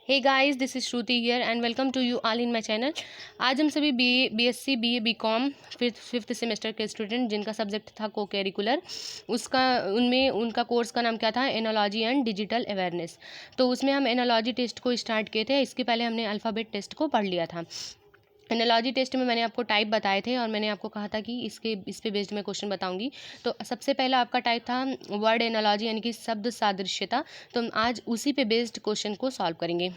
Hey guys, this is Shruti here and welcome to you all in my channel. आज हम सभी BSc BA BCom fifth semester के student जिनका subject था को करिकुलर, उसका उनमें उनका कोर्स का नाम क्या था, एनोलॉजी एंड डिजिटल अवेयरनेस। तो उसमें हम एनोलॉजी टेस्ट को स्टार्ट किए थे। इसके पहले हमने अल्फ़ाबेट टेस्ट को पढ़ लिया था। एनालॉजी टेस्ट में मैंने आपको टाइप बताए थे और मैंने आपको कहा था कि इस पे बेस्ड मैं क्वेश्चन बताऊंगी। तो सबसे पहला आपका टाइप था वर्ड एनालॉजी यानी कि शब्द सादृश्यता। तो हम आज उसी पे बेस्ड क्वेश्चन को सॉल्व करेंगे।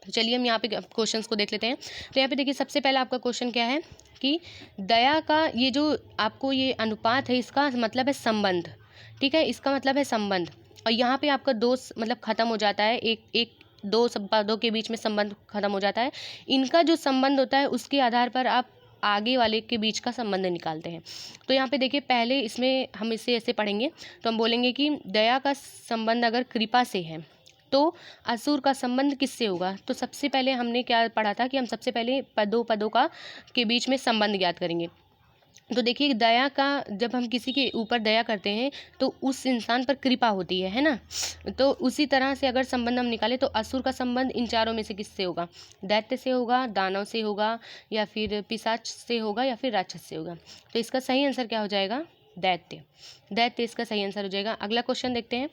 तो चलिए हम यहाँ पे क्वेश्चंस को देख लेते हैं। तो यहाँ पे देखिए सबसे पहला आपका क्वेश्चन क्या है कि दया का ये जो आपको ये अनुपात है, इसका मतलब है संबंध। ठीक है, इसका मतलब है संबंध। और यहाँ पे आपका दो मतलब खत्म हो जाता है, एक दो पदों के बीच में संबंध खत्म हो जाता है। इनका जो संबंध होता है उसके आधार पर आप आगे वाले के बीच का संबंध निकालते हैं। तो यहाँ पे देखिए पहले इसमें हम इसे ऐसे पढ़ेंगे। तो हम बोलेंगे कि दया का संबंध अगर कृपा से है तो असुर का संबंध किससे होगा। तो सबसे पहले हमने क्या पढ़ा था कि हम सबसे पहले पदों का के बीच में संबंध ज्ञात करेंगे। तो देखिए दया का, जब हम किसी के ऊपर दया करते हैं तो उस इंसान पर कृपा होती है ना। तो उसी तरह से अगर संबंध हम निकालें तो असुर का संबंध इन चारों में से किससे होगा, दैत्य से होगा, दानव से होगा, या फिर पिशाच से होगा, या फिर राक्षस से होगा। तो इसका सही आंसर क्या हो जाएगा, दैत्य। दैत्य इसका सही आंसर हो जाएगा। अगला क्वेश्चन देखते हैं।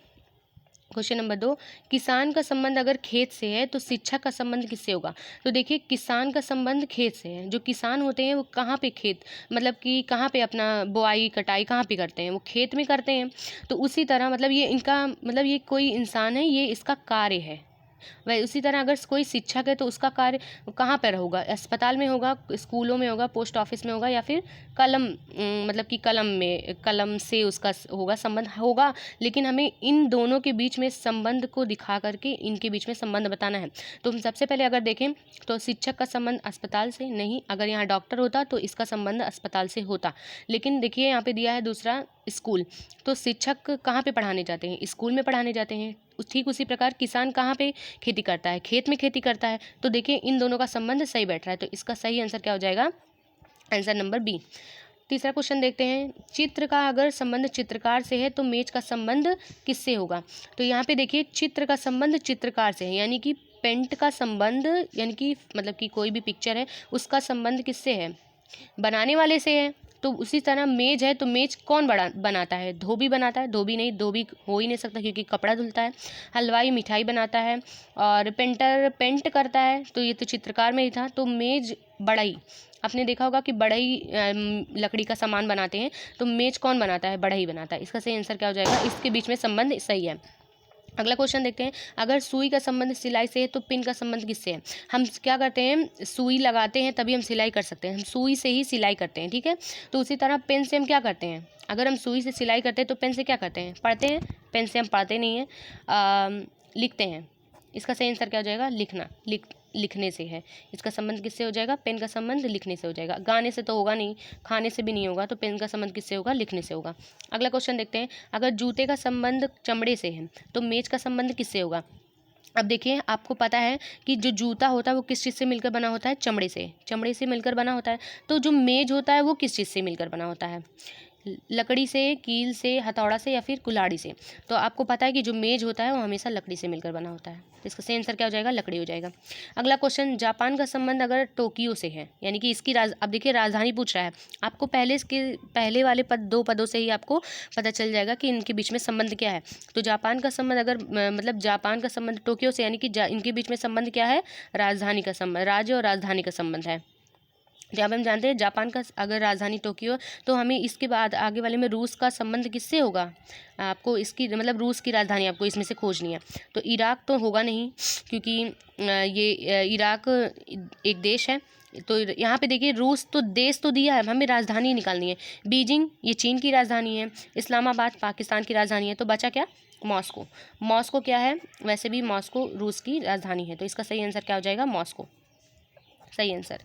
क्वेश्चन नंबर 2, किसान का संबंध अगर खेत से है तो शिक्षक का संबंध किससे होगा। तो देखिए किसान का संबंध खेत से है। जो किसान होते हैं वो कहाँ पे खेत, मतलब कि कहाँ पे अपना बुआई कटाई कहाँ पे करते हैं, वो खेत में करते हैं। तो उसी तरह मतलब ये इनका मतलब ये कोई इंसान है, ये इसका कार्य है। वह उसी तरह अगर कोई शिक्षक है तो उसका कार्य कहाँ पर होगा, अस्पताल में होगा, स्कूलों में होगा, पोस्ट ऑफिस में होगा, या फिर कलम मतलब कि कलम से उसका होगा संबंध होगा। लेकिन हमें इन दोनों के बीच में संबंध को दिखा करके इनके बीच में संबंध बताना है। तो हम सबसे पहले अगर देखें तो शिक्षक का संबंध अस्पताल से नहीं, अगर यहाँ डॉक्टर होता तो इसका संबंध अस्पताल से होता। लेकिन देखिए यहाँ पे दिया है दूसरा स्कूल, तो शिक्षक कहाँ पे पढ़ाने जाते हैं, स्कूल में पढ़ाने जाते हैं। ठीक उसी प्रकार किसान कहाँ पे खेती करता है, खेत में खेती करता है। तो देखिए इन दोनों का संबंध सही बैठ रहा है। तो इसका सही आंसर क्या हो जाएगा, आंसर नंबर बी। तीसरा क्वेश्चन देखते हैं। चित्र का अगर संबंध चित्रकार से है तो मेज का संबंध किससे होगा। तो यहाँ पे देखिए चित्र का संबंध चित्रकार से है, यानी कि पेंट का संबंध, यानी कि मतलब कि कोई भी पिक्चर है उसका संबंध किससे है, बनाने वाले से है। तो उसी तरह मेज है तो मेज कौन बनाता है, धोबी बनाता है। धोबी नहीं, धोबी हो ही नहीं सकता क्योंकि कपड़ा धुलता है। हलवाई मिठाई बनाता है, और पेंटर पेंट करता है। तो ये तो चित्रकार में ही था। तो मेज बढ़ई, आपने देखा होगा कि बढ़ई लकड़ी का सामान बनाते हैं। तो मेज कौन बनाता है, बढ़ई बनाता है। इसका सही आंसर क्या हो जाएगा, इसके बीच में संबंध सही है। अगला क्वेश्चन देखते हैं। अगर सुई का संबंध सिलाई से है तो पिन का संबंध किससे है। हम क्या करते हैं, सुई लगाते हैं तभी हम सिलाई कर सकते हैं, हम सुई से ही सिलाई करते हैं। ठीक है, तो उसी तरह पेन से हम क्या करते हैं, अगर हम सुई से सिलाई करते हैं तो पेन से क्या करते हैं, पढ़ते हैं। पेन से हम पढ़ते नहीं हैं, लिखते हैं। इसका सही आंसर क्या हो जाएगा, लिखने से है। इसका संबंध किससे हो जाएगा, पेन का संबंध लिखने से हो जाएगा। गाने से तो होगा नहीं, खाने से भी नहीं होगा। तो पेन का संबंध किससे होगा, लिखने से होगा। अगला क्वेश्चन देखते हैं। अगर जूते का संबंध चमड़े से है तो मेज का संबंध किससे होगा। अब देखिए आपको पता है कि जो जूता होता है वो किस चीज़ से मिलकर बना होता है, चमड़े से मिलकर बना होता है। तो जो मेज होता है वो किस चीज़ से मिलकर बना होता है, लकड़ी से, कील से, हथौड़ा से, या फिर कुल्हाड़ी से। तो आपको पता है कि जो मेज होता है वो हमेशा लकड़ी से मिलकर बना होता है। तो इसका सही आंसर क्या हो जाएगा, लकड़ी हो जाएगा। अगला क्वेश्चन, जापान का संबंध अगर टोक्यो से है, यानी कि इसकी अब देखिए राजधानी पूछ रहा है आपको, पहले वाले दो पदों से ही आपको पता चल जाएगा कि इनके बीच में संबंध क्या है। तो जापान का संबंध अगर मतलब जापान का संबंध टोक्यो से, यानी कि इनके बीच में संबंध क्या है, राजधानी का संबंध, राज्य और राजधानी का संबंध है। जब हम जानते हैं जापान का अगर राजधानी टोक्यो, तो हमें इसके बाद आगे वाले में रूस का संबंध किससे होगा, आपको इसकी मतलब रूस की राजधानी आपको इसमें से खोजनी है। तो इराक तो होगा नहीं क्योंकि ये इराक एक देश है। तो यहाँ पे देखिए रूस तो देश तो दिया है, हमें राजधानी निकालनी है। बीजिंग ये चीन की राजधानी है, इस्लामाबाद पाकिस्तान की राजधानी है। तो बचा क्या, मॉस्को। मॉस्को क्या है, वैसे भी मॉस्को रूस की राजधानी है। तो इसका सही आंसर क्या हो जाएगा, मॉस्को, सही आंसर।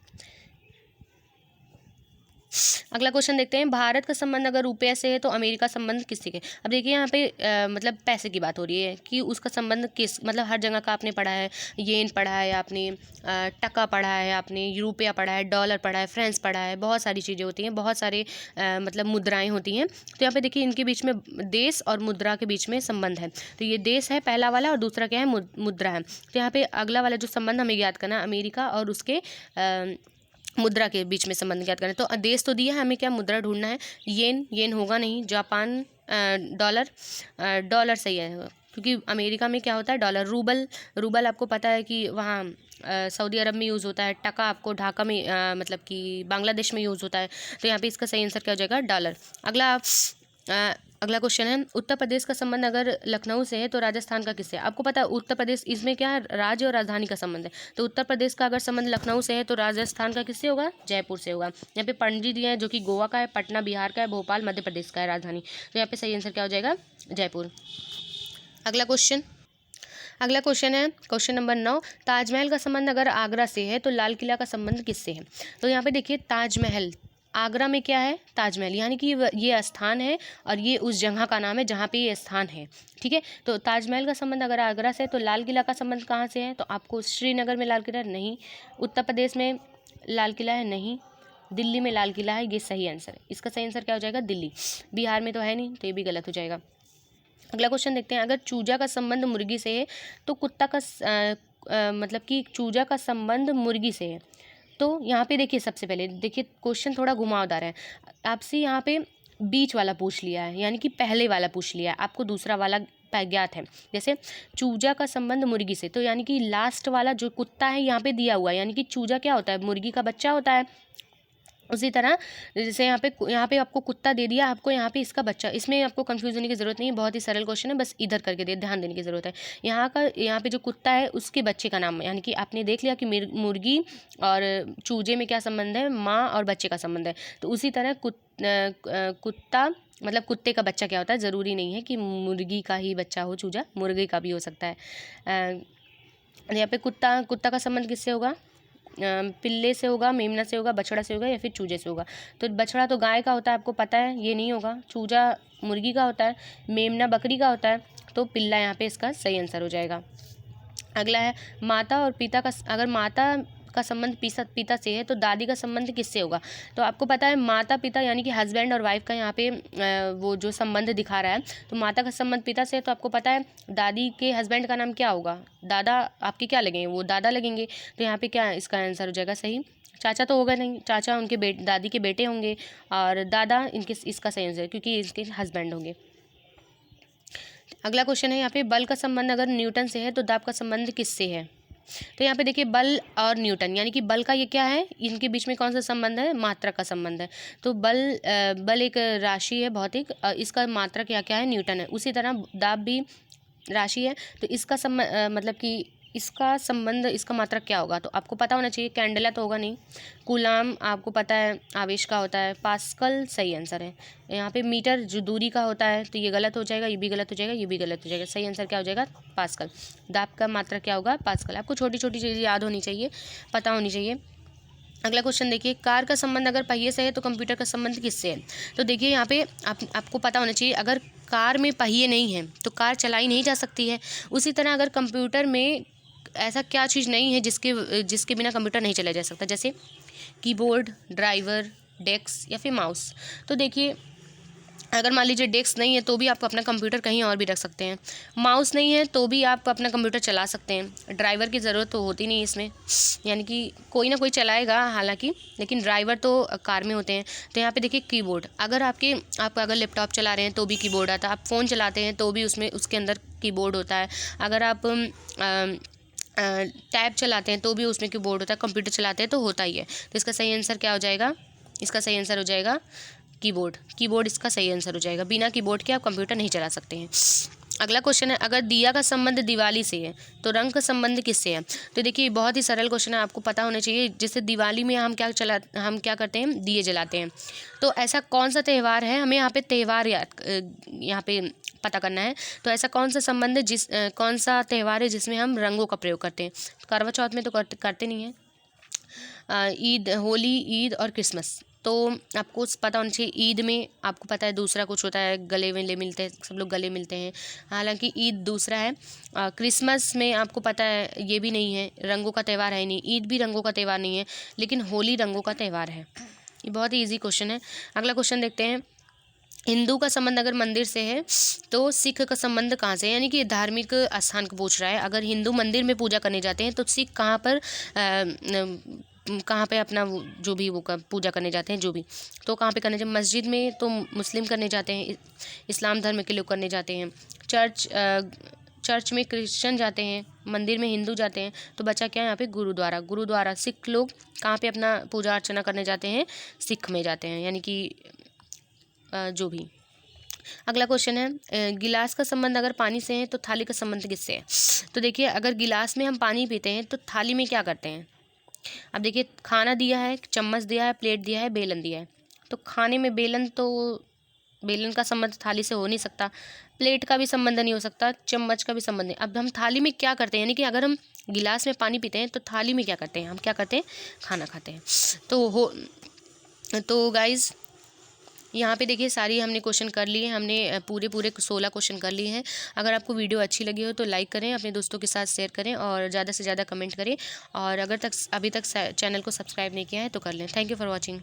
अगला क्वेश्चन देखते हैं, भारत का संबंध अगर रुपये से है तो अमेरिका संबंध किससे है। अब देखिए यहाँ पे मतलब पैसे की बात हो रही है कि उसका संबंध किस, मतलब हर जगह का आपने पढ़ा है, येन पढ़ा है आपने, टका पढ़ा है आपने, रुपया पढ़ा है, डॉलर पढ़ा है, फ्रेंच पढ़ा है, बहुत सारी चीज़ें होती हैं, बहुत सारे मतलब मुद्राएं होती हैं। तो यहाँ पे देखिए इनके बीच में देश और मुद्रा के बीच में संबंध है। तो ये देश है पहला वाला और दूसरा क्या है, मुद्रा है। तो यहाँ पे अगला वाला जो संबंध हमें याद करना है, अमेरिका और उसके मुद्रा के बीच में संबंध ज्ञात करें। तो देश तो दिया है, हमें क्या मुद्रा ढूंढना है। येन होगा नहीं, जापान, डॉलर सही है क्योंकि अमेरिका में क्या होता है डॉलर। रूबल आपको पता है कि वहाँ सऊदी अरब में यूज़ होता है। टका आपको ढाका में मतलब कि बांग्लादेश में यूज़ होता है। तो यहाँ पे इसका सही आंसर क्या हो जाएगा, डॉलर। अगला क्वेश्चन है, उत्तर प्रदेश का संबंध अगर लखनऊ से है तो राजस्थान का किससे है। आपको पता है उत्तर प्रदेश, इसमें क्या है, राज्य और राजधानी का संबंध है। तो उत्तर प्रदेश का अगर संबंध लखनऊ से है तो राजस्थान का किससे होगा, जयपुर से होगा। यहाँ पे पणजी दिया है जो कि गोवा का है, पटना बिहार का है, भोपाल मध्य प्रदेश का है राजधानी। तो यहाँ पे सही आंसर क्या हो जाएगा, जयपुर। अगला क्वेश्चन है क्वेश्चन नंबर 9, ताजमहल का संबंध अगर आगरा से है तो लाल किला का संबंध किससे है। तो यहाँ पे देखिए ताजमहल आगरा में क्या है, ताजमहल, यानी कि ये स्थान है और ये उस जगह का नाम है जहाँ पे ये स्थान है। ठीक है, तो ताजमहल का संबंध अगर आगरा से है तो लाल किला का संबंध कहाँ से है। तो आपको श्रीनगर में लाल किला नहीं, उत्तर प्रदेश में लाल किला है नहीं, दिल्ली में लाल किला है, ये सही आंसर है। इसका सही आंसर क्या हो जाएगा, दिल्ली। बिहार में तो है नहीं, तो ये भी गलत हो जाएगा। अगला क्वेश्चन देखते हैं, अगर चूजा का संबंध मुर्गी से है तो कुत्ता का मतलब कि चूजा का संबंध मुर्गी से है। तो यहाँ पे देखिए सबसे पहले देखिए क्वेश्चन थोड़ा घुमावदार है, आपसे यहाँ पे बीच वाला पूछ लिया है, यानी कि पहले वाला पूछ लिया है, आपको दूसरा वाला ज्ञात है। जैसे चूजा का संबंध मुर्गी से, तो यानी कि लास्ट वाला जो कुत्ता है यहाँ पे दिया हुआ है, यानी कि चूजा क्या होता है, मुर्गी का बच्चा होता है। उसी तरह जैसे यहाँ पे आपको कुत्ता दे दिया, आपको यहाँ पे इसका बच्चा, इसमें आपको कंफ्यूज होने की ज़रूरत नहीं है, बहुत ही सरल क्वेश्चन है, बस इधर करके ध्यान देने की ज़रूरत है। यहाँ पे जो कुत्ता है उसके बच्चे का नाम, यानी कि आपने देख लिया कि मुर्गी और चूजे में क्या संबंध है, माँ और बच्चे का संबंध है। तो उसी तरह कुत्ता मतलब कुत्ते का बच्चा क्या होता है, ज़रूरी नहीं है कि मुर्गी का ही बच्चा हो चूजा, मुर्गी का भी हो सकता है। यहाँ पे कुत्ता का संबंध किससे होगा, पिल्ले से होगा, मेमना से होगा, बछड़ा से होगा या फिर चूजे से होगा। तो बछड़ा तो गाय का होता है, आपको पता है, ये नहीं होगा। चूजा मुर्गी का होता है, मेमना बकरी का होता है, तो पिल्ला यहाँ पे इसका सही आंसर हो जाएगा। अगला है, माता और पिता का, अगर माता का संबंध पिता से है तो दादी का संबंध किससे होगा। तो आपको पता है माता पिता यानी कि हस्बैंड और वाइफ का यहाँ पे वो जो संबंध दिखा रहा है, तो माता का संबंध पिता से है, तो आपको पता है दादी के हस्बैंड का नाम क्या होगा, दादा आपके क्या लगेंगे, वो दादा लगेंगे। तो यहाँ पे क्या इसका आंसर हो जाएगा सही, चाचा तो होगा नहीं, चाचा उनके दादी के बेटे होंगे, और दादा इसका सही आंसर क्योंकि इसके हस्बैंड होंगे। अगला क्वेश्चन है यहाँ पे, बल का संबंध अगर न्यूटन से है तो दाब का संबंध किससे है। तो यहाँ पे देखिए बल और न्यूटन, यानी कि बल का ये क्या है, इनके बीच में कौन सा संबंध है, मात्रा का संबंध है। तो बल एक राशि है भौतिक, इसका मात्रक क्या है, न्यूटन है। उसी तरह दाब भी राशि है, तो इसका मतलब कि इसका संबंध, इसका मात्रक क्या होगा। तो आपको पता होना चाहिए, कैंडेला तो होगा नहीं, कूलाम आपको पता है आवेश का होता है, पास्कल सही आंसर है। यहाँ पे मीटर जो दूरी का होता है, तो ये गलत हो जाएगा, ये भी गलत हो जाएगा, ये भी गलत हो जाएगा। सही आंसर क्या हो जाएगा, पास्कल। दाब का मात्रक क्या होगा, पास्कल। आपको छोटी छोटी चीज़ें याद होनी चाहिए, पता होनी चाहिए। अगला क्वेश्चन देखिए, कार का संबंध अगर पहिए से है तो कंप्यूटर का संबंध किससे है। तो देखिए यहाँ पे आपको पता होना चाहिए, अगर कार में पहिए नहीं हैं तो कार चलाई नहीं जा सकती है। उसी तरह अगर कंप्यूटर में ऐसा क्या चीज़ नहीं है जिसके बिना कंप्यूटर नहीं चलाया जा सकता, जैसे कीबोर्ड, ड्राइवर, डेस्क या फिर माउस। तो देखिए अगर मान लीजिए डेस्क नहीं है तो भी आप अपना कंप्यूटर कहीं और भी रख सकते हैं, माउस नहीं है तो भी आप अपना कंप्यूटर चला सकते हैं। ड्राइवर की ज़रूरत तो होती नहीं इसमें, यानी कि कोई ना कोई चलाएगा हालांकि, लेकिन ड्राइवर तो कार में होते हैं। तो यहाँ पे देखिए कीबोर्ड, आप अगर लैपटॉप चला रहे हैं तो भी कीबोर्ड आता है, आप फ़ोन चलाते हैं तो भी उसके अंदर कीबोर्ड होता है, अगर आप टैब चलाते हैं तो भी उसमें कीबोर्ड होता है, कंप्यूटर चलाते हैं तो होता ही है। तो इसका सही आंसर क्या हो जाएगा, इसका सही आंसर हो जाएगा कीबोर्ड इसका सही आंसर हो जाएगा। बिना कीबोर्ड के आप कंप्यूटर नहीं चला सकते हैं। अगला क्वेश्चन है, अगर दिया का संबंध दिवाली से है तो रंग का संबंध किससे है। तो देखिए बहुत ही सरल क्वेश्चन है, आपको पता होना चाहिए। जैसे दिवाली में हम क्या करते हैं, दिए जलाते हैं। तो ऐसा कौन सा त्यौहार है, हमें यहाँ पे त्यौहार यहाँ पे पता करना है। तो ऐसा कौन सा संबंध है, कौन सा त्यौहार है जिसमें हम रंगों का प्रयोग करते हैं। करवा चौथ में तो करते नहीं हैं। ईद, होली, ईद और क्रिसमस, तो आपको पता होना चाहिए। ईद में आपको पता है दूसरा कुछ होता है, गले वेले मिलते हैं, सब लोग गले मिलते हैं, हालांकि ईद दूसरा है। क्रिसमस में आपको पता है ये भी नहीं है, रंगों का त्यौहार है नहीं। ईद भी रंगों का त्यौहार नहीं है, लेकिन होली रंगों का त्यौहार है। ये बहुत ही ईजी क्वेश्चन है। अगला क्वेश्चन देखते हैं। हिंदू का संबंध अगर मंदिर से है तो सिख का संबंध कहाँ से है, यानी कि धार्मिक स्थान को पूछ रहा है। अगर हिंदू मंदिर में पूजा करने जाते हैं तो सिख कहाँ पे अपना जो भी वो पूजा करने जाते हैं, जो भी तो कहाँ पे करने जाते हैं। मस्जिद में तो मुस्लिम करने जाते हैं, इस्लाम धर्म के लोग करने जाते हैं। चर्च में क्रिश्चियन जाते हैं, मंदिर में हिंदू जाते हैं। तो बचा क्या है यहाँ पे, गुरुद्वारा। सिख लोग कहाँ पे अपना पूजा अर्चना करने जाते हैं, सिख में जाते हैं, यानी कि जो भी। अगला क्वेश्चन है, गिलास का संबंध अगर पानी से है तो थाली का संबंध किससे है। तो देखिए, अगर गिलास में हम पानी पीते हैं तो थाली में क्या करते हैं। अब देखिए, खाना दिया है, चम्मच दिया है, प्लेट दिया है, बेलन दिया है। तो खाने में बेलन का संबंध थाली से हो नहीं सकता, प्लेट का भी संबंध नहीं हो सकता, चम्मच का भी संबंध नहीं। अब हम थाली में क्या करते हैं, यानी कि अगर हम गिलास में पानी पीते हैं तो थाली में क्या करते हैं, हम क्या करते हैं, खाना खाते हैं। तो गाइज़, यहाँ पे देखिए सारी हमने क्वेश्चन कर लिए, हमने पूरे 16 क्वेश्चन कर लिए हैं। अगर आपको वीडियो अच्छी लगी हो तो लाइक करें, अपने दोस्तों के साथ शेयर करें और ज़्यादा से ज़्यादा कमेंट करें। और अगर अभी तक चैनल को सब्सक्राइब नहीं किया है तो कर लें। Thank you for watching.